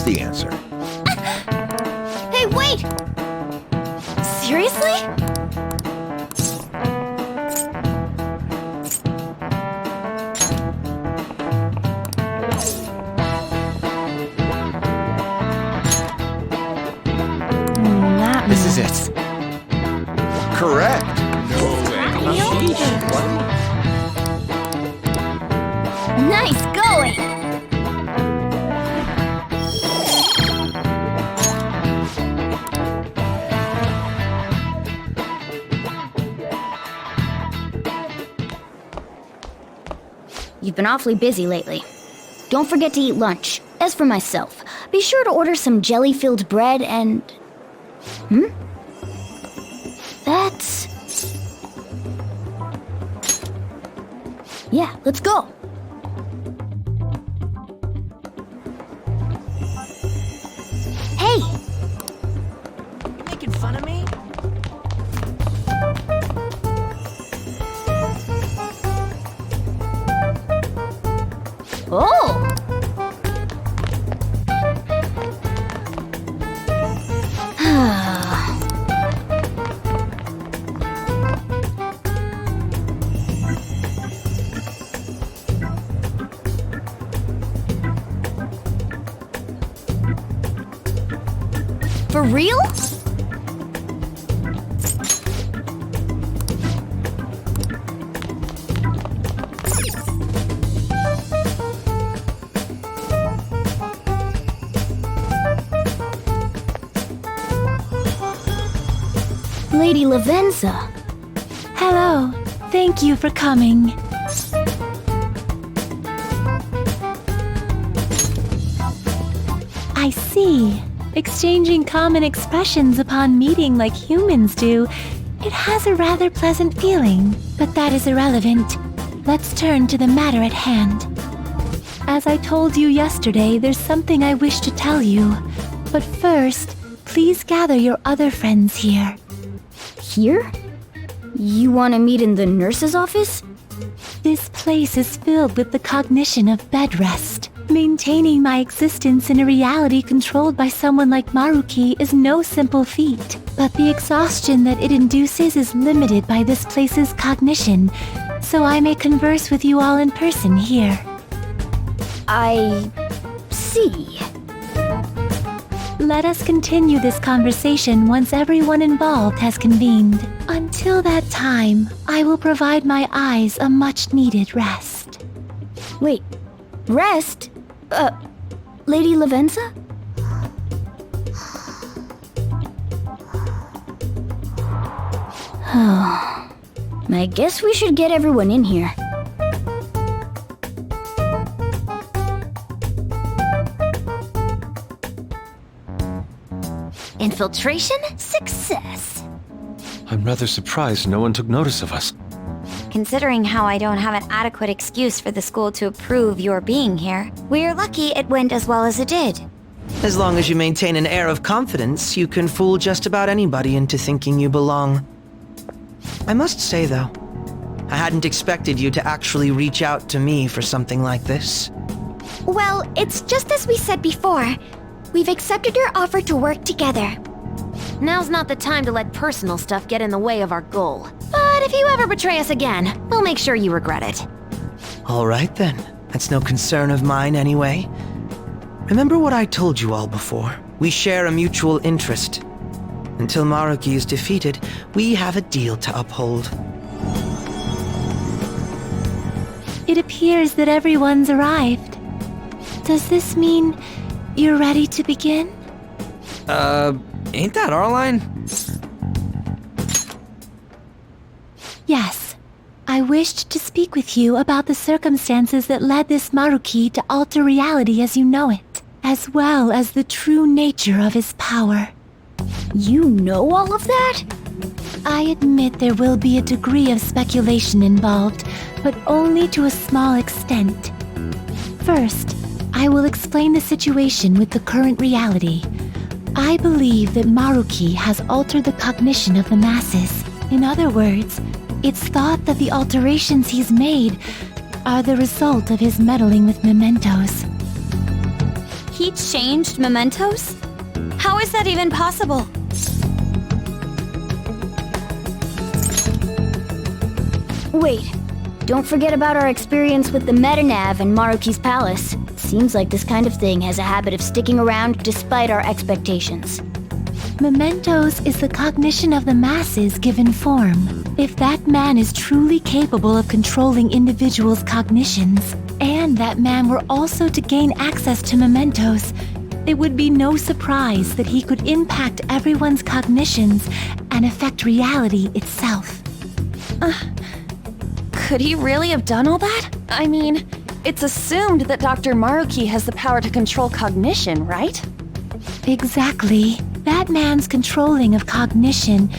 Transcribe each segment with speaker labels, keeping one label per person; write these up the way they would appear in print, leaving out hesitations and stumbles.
Speaker 1: is the answer.
Speaker 2: Hey, wait! Seriously?
Speaker 3: This is it.
Speaker 1: Correct.
Speaker 2: Nice going! You've been awfully busy lately. Don't forget to eat lunch. As for myself, be sure to order some jelly-filled bread and... That's... Yeah, let's go. Hey!
Speaker 3: You making fun of me?
Speaker 2: Oh! For real? Lady Lavenza.
Speaker 4: Hello. Thank you for coming. I see. Exchanging common expressions upon meeting like humans do, it has a rather pleasant feeling, but that is irrelevant. Let's turn to the matter at hand. As I told you yesterday, there's something I wish to tell you. But first, please gather your other friends here.
Speaker 2: Here? You want to meet in the nurse's office?
Speaker 4: This place is filled with the cognition of bed rest. Maintaining my existence in a reality controlled by someone like Maruki is no simple feat, but the exhaustion that it induces is limited by this place's cognition, so I may converse with you all in person here.
Speaker 2: I... see.
Speaker 4: Let us continue this conversation once everyone involved has convened. Until that time, I will provide my eyes a much-needed rest.
Speaker 2: Wait, rest? Lady Lavenza? I guess we should get everyone in here. Infiltration success.
Speaker 5: I'm rather surprised no one took notice of us.
Speaker 6: Considering how I don't have an adequate excuse for the school to approve your being here, we're lucky it went as well as it did.
Speaker 3: As long as you maintain an air of confidence, you can fool just about anybody into thinking you belong. I must say, though, I hadn't expected you to actually reach out to me for something like this.
Speaker 6: Well, it's just as we said before. We've accepted your offer to work together.
Speaker 2: Now's not the time to let personal stuff get in the way of our goal. But if you ever betray us again, we'll make sure you regret it.
Speaker 3: All right, then. That's no concern of mine, anyway. Remember what I told you all before. We share a mutual interest. Until Maruki is defeated, we have a deal to uphold.
Speaker 4: It appears that everyone's arrived. Does this mean you're ready to begin?
Speaker 7: Ain't that our line?
Speaker 4: Yes. I wished to speak with you about the circumstances that led this Maruki to alter reality as you know it, as well as the true nature of his power.
Speaker 2: You know all of that?
Speaker 4: I admit there will be a degree of speculation involved, but only to a small extent. First, I will explain the situation with the current reality. I believe that Maruki has altered the cognition of the masses. In other words, it's thought that the alterations he's made are the result of his meddling with mementos.
Speaker 6: He changed mementos? How is that even possible?
Speaker 2: Wait, don't forget about our experience with the Metanav and Maruki's palace. Seems like this kind of thing has a habit of sticking around despite our expectations.
Speaker 4: Mementos is the cognition of the masses given form. If that man is truly capable of controlling individuals' cognitions, and that man were also to gain access to mementos, it would be no surprise that he could impact everyone's cognitions and affect reality itself.
Speaker 7: Could he really have done all that? I mean, it's assumed that Dr. Maruki has the power to control cognition, right?
Speaker 4: Exactly. That man's controlling of cognition.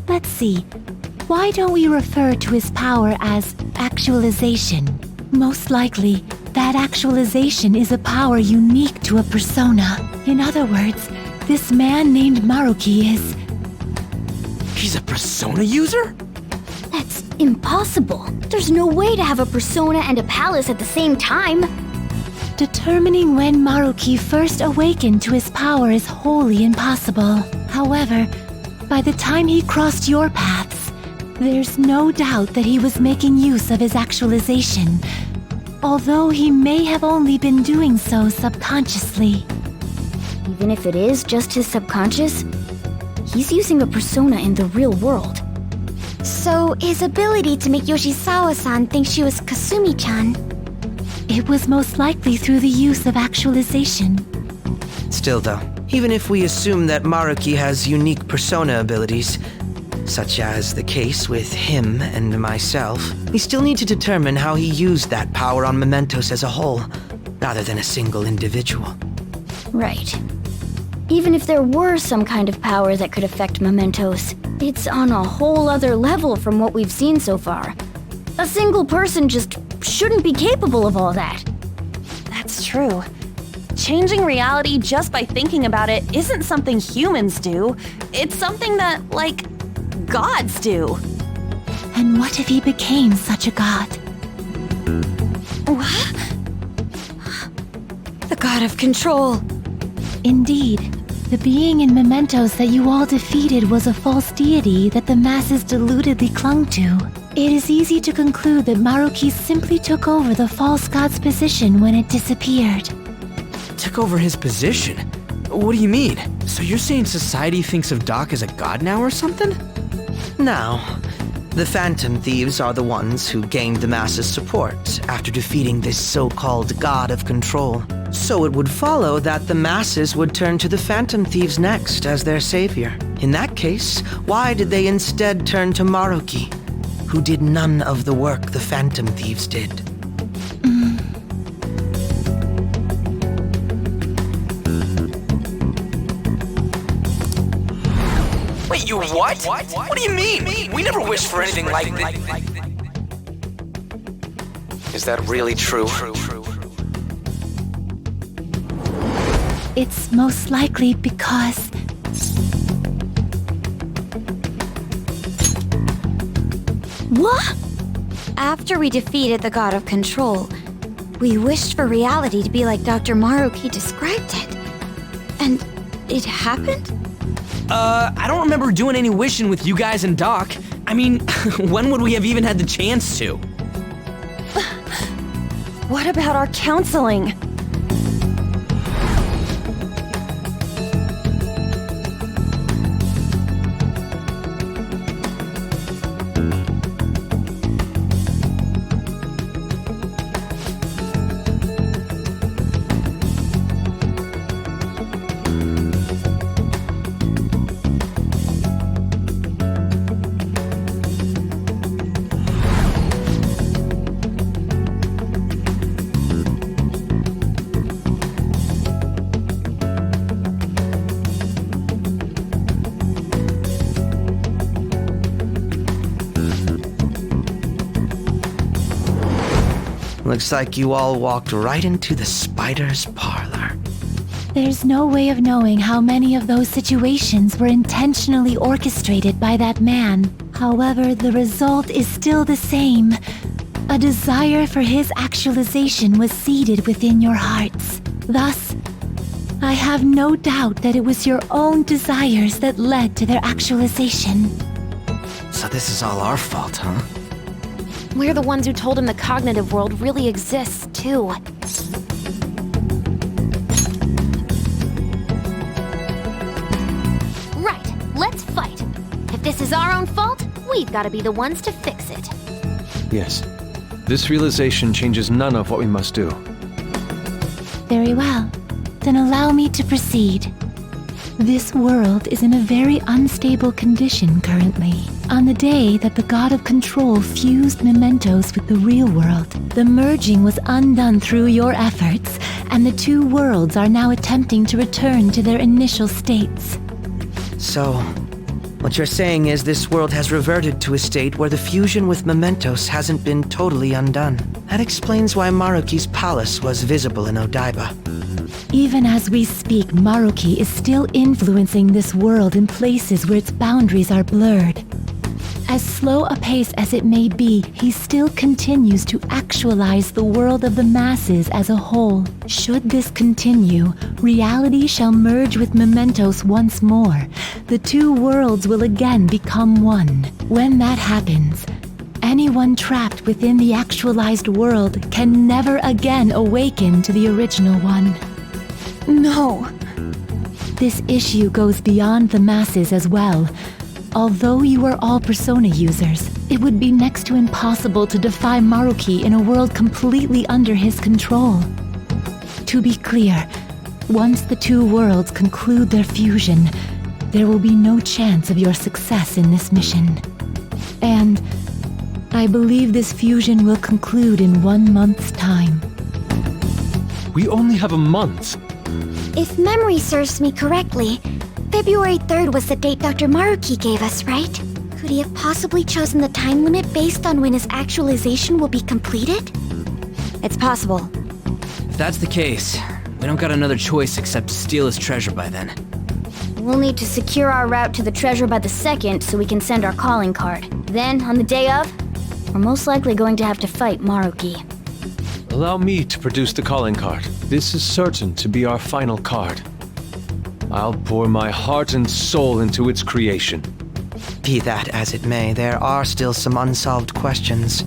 Speaker 4: Let's see. Why don't we refer to his power as actualization? Most likely, that actualization is a power unique to a persona. In other words, this man named Maruki is...
Speaker 8: He's a persona user?
Speaker 2: That's impossible. There's no way to have a persona and a palace at the same time.
Speaker 4: Determining when Maruki first awakened to his power is wholly impossible. However, by the time he crossed your paths, there's no doubt that he was making use of his actualization, although he may have only been doing so subconsciously.
Speaker 2: Even if it is just his subconscious, he's using a persona in the real world.
Speaker 6: So, his ability to make Yoshizawa-san think she was Kasumi-chan.
Speaker 4: It was most likely through the use of actualization.
Speaker 3: Still though, even if we assume that Maruki has unique persona abilities, such as the case with him and myself, we still need to determine how he used that power on mementos as a whole, rather than a single individual.
Speaker 2: Right. Even if there were some kind of power that could affect mementos, it's on a whole other level from what we've seen so far. A single person just shouldn't be capable of all that.
Speaker 7: That's true. Changing reality just by thinking about it isn't something humans do. It's something that, like, gods do.
Speaker 4: And what if he became such a god?
Speaker 6: What? The god of control.
Speaker 4: Indeed, the being in mementos that you all defeated was a false deity that the masses deludedly clung to. It is easy to conclude that Maruki simply took over the false god's position when it disappeared.
Speaker 8: Took over his position? What do you mean? So you're saying society thinks of Doc as a god now or something?
Speaker 3: Now, the Phantom Thieves are the ones who gained the masses' support after defeating this so-called god of control. So it would follow that the masses would turn to the Phantom Thieves next as their savior. In that case, why did they instead turn to Maruki, who did none of the work the Phantom Thieves did?
Speaker 8: Wait, you what? What do you mean? We never wished for anything like that. Is that really true?
Speaker 4: It's most likely because...
Speaker 2: What?
Speaker 6: After we defeated the god of control, we wished for reality to be like Dr. Maruki described it. And it happened?
Speaker 8: I don't remember doing any wishing with you guys and Doc. I mean, when would we have even had the chance to?
Speaker 7: What about our counseling?
Speaker 3: Looks like you all walked right into the spider's parlor.
Speaker 4: There's no way of knowing how many of those situations were intentionally orchestrated by that man. However, the result is still the same. A desire for his actualization was seeded within your hearts. Thus, I have no doubt that it was your own desires that led to their actualization.
Speaker 8: So this is all our fault, huh?
Speaker 7: We're the ones who told him the cognitive world really exists, too.
Speaker 9: Right, let's fight. If this is our own fault, we've got to be the ones to fix it.
Speaker 5: Yes. This realization changes none of what we must do.
Speaker 4: Very well. Then allow me to proceed. This world is in a very unstable condition currently. On the day that the God of Control fused mementos with the real world, the merging was undone through your efforts, and the two worlds are now attempting to return to their initial states.
Speaker 3: So, what you're saying is this world has reverted to a state where the fusion with mementos hasn't been totally undone. That explains why Maruki's palace was visible in Odaiba.
Speaker 4: Even as we speak, Maruki is still influencing this world in places where its boundaries are blurred. As slow a pace as it may be, he still continues to actualize the world of the masses as a whole. Should this continue, reality shall merge with mementos once more. The two worlds will again become one. When that happens, anyone trapped within the actualized world can never again awaken to the original one.
Speaker 7: No.
Speaker 4: This issue goes beyond the masses as well. Although you are all Persona users, it would be next to impossible to defy Maruki in a world completely under his control. To be clear, once the two worlds conclude their fusion, there will be no chance of your success in this mission. And I believe this fusion will conclude in 1 month's time.
Speaker 5: We only have a month.
Speaker 9: If memory serves me correctly, February 3rd was the date Dr. Maruki gave us, right? Could he have possibly chosen the time limit based on when his actualization will be completed?
Speaker 6: It's possible.
Speaker 8: If that's the case, we don't got another choice except to steal his treasure by then.
Speaker 2: We'll need to secure our route to the treasure by the 2nd so we can send our calling card. Then, on the day of, we're most likely going to have to fight Maruki.
Speaker 5: Allow me to produce the calling card. This is certain to be our final card. I'll pour my heart and soul into its creation.
Speaker 3: Be that as it may, there are still some unsolved questions.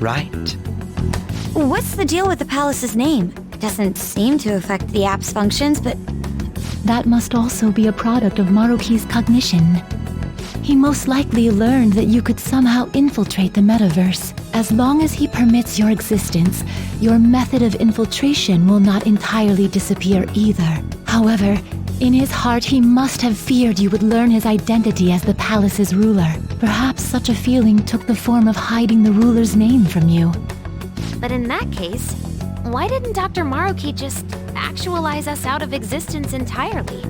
Speaker 3: Right.
Speaker 6: What's the deal with the palace's name? Doesn't seem to affect the app's functions, but
Speaker 4: That must also be a product of Maruki's cognition. He most likely learned that you could somehow infiltrate the metaverse. As long as he permits your existence, your method of infiltration will not entirely disappear either. However, in his heart he must have feared you would learn his identity as the palace's ruler. Perhaps such a feeling took the form of hiding the ruler's name from you.
Speaker 9: But in that case, why didn't Dr. Maruki just actualize us out of existence entirely?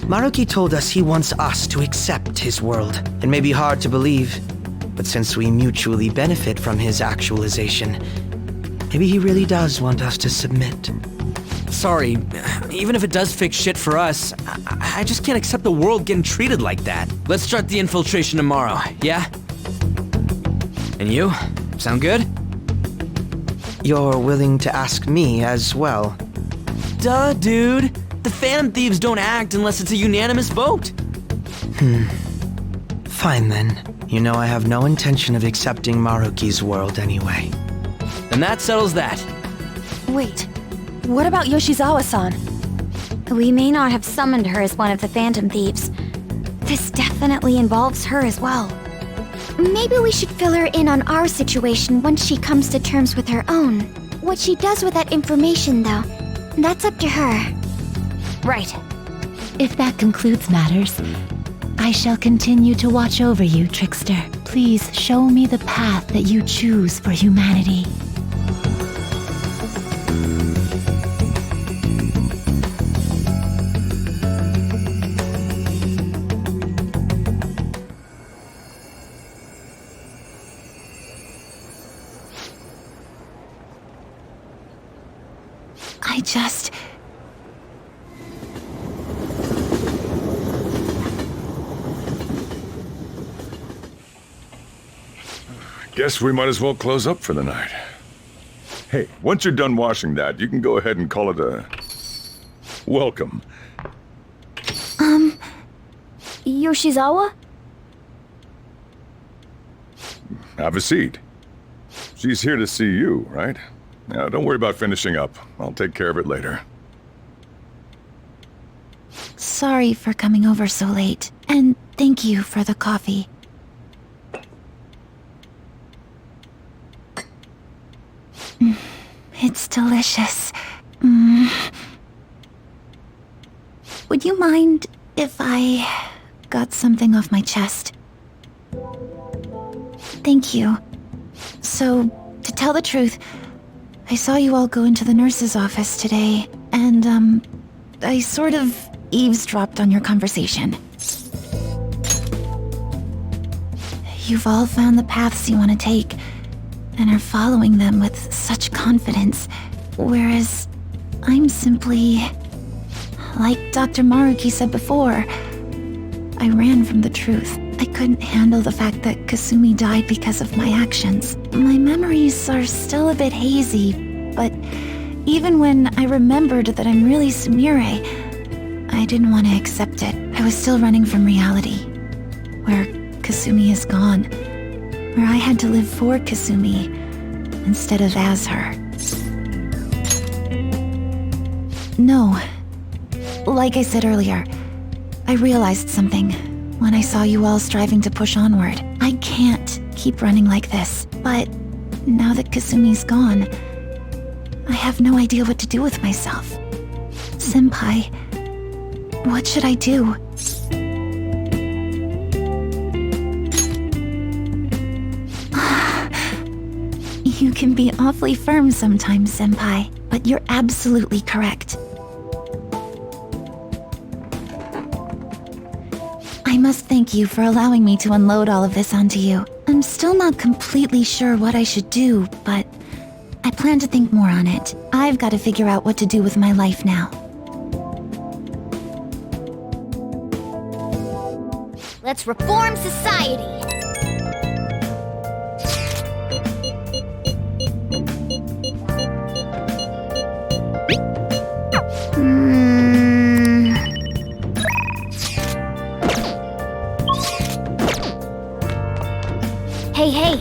Speaker 3: Maruki told us he wants us to accept his world. It may be hard to believe, but since we mutually benefit from his actualization, maybe he really does want us to submit.
Speaker 8: Sorry, even if it does fix shit for us, I just can't accept the world getting treated like that. Let's start the infiltration tomorrow, yeah? And you? Sound good?
Speaker 3: You're willing to ask me as well.
Speaker 8: Duh, dude. The Phantom Thieves don't act unless it's a unanimous vote.
Speaker 3: Fine then. You know I have no intention of accepting Maruki's world anyway.
Speaker 8: And that settles that.
Speaker 7: Wait, what about Yoshizawa-san?
Speaker 6: We may not have summoned her as one of the Phantom Thieves. This definitely involves her as well.
Speaker 9: Maybe we should fill her in on our situation once she comes to terms with her own. What she does with that information, though, that's up to her.
Speaker 6: Right.
Speaker 4: If that concludes matters, I shall continue to watch over you, Trickster. Please show me the path that you choose for humanity.
Speaker 10: Guess we might as well close up for the night. Hey, once you're done washing that, you can go ahead and call it a... welcome.
Speaker 2: Yoshizawa?
Speaker 10: Have a seat. She's here to see you, right? Now, don't worry about finishing up. I'll take care of it later.
Speaker 4: Sorry for coming over so late, and thank you for the coffee. It's delicious. Would you mind if I got something off my chest? Thank you. So, to tell the truth, I saw you all go into the nurse's office today, and, I sort of eavesdropped on your conversation. You've all found the paths you want to take, and are following them with such confidence, whereas I'm simply... like Dr. Maruki said before, I ran from the truth. I couldn't handle the fact that Kasumi died because of my actions. My memories are still a bit hazy, but even when I remembered that I'm really Sumire, I didn't want to accept it. I was still running from reality, where Kasumi is gone, where I had to live for Kasumi instead of as her. No. Like I said earlier, I realized something when I saw you all striving to push onward. I can't keep running like this, but now that Kasumi's gone, I have no idea what to do with myself. Senpai, what should I do? You can be awfully firm sometimes, Senpai, but you're absolutely correct. I must thank you for allowing me to unload all of this onto you. I'm still not completely sure what I should do, but I plan to think more on it. I've got to figure out what to do with my life now.
Speaker 9: Let's reform society. Hey,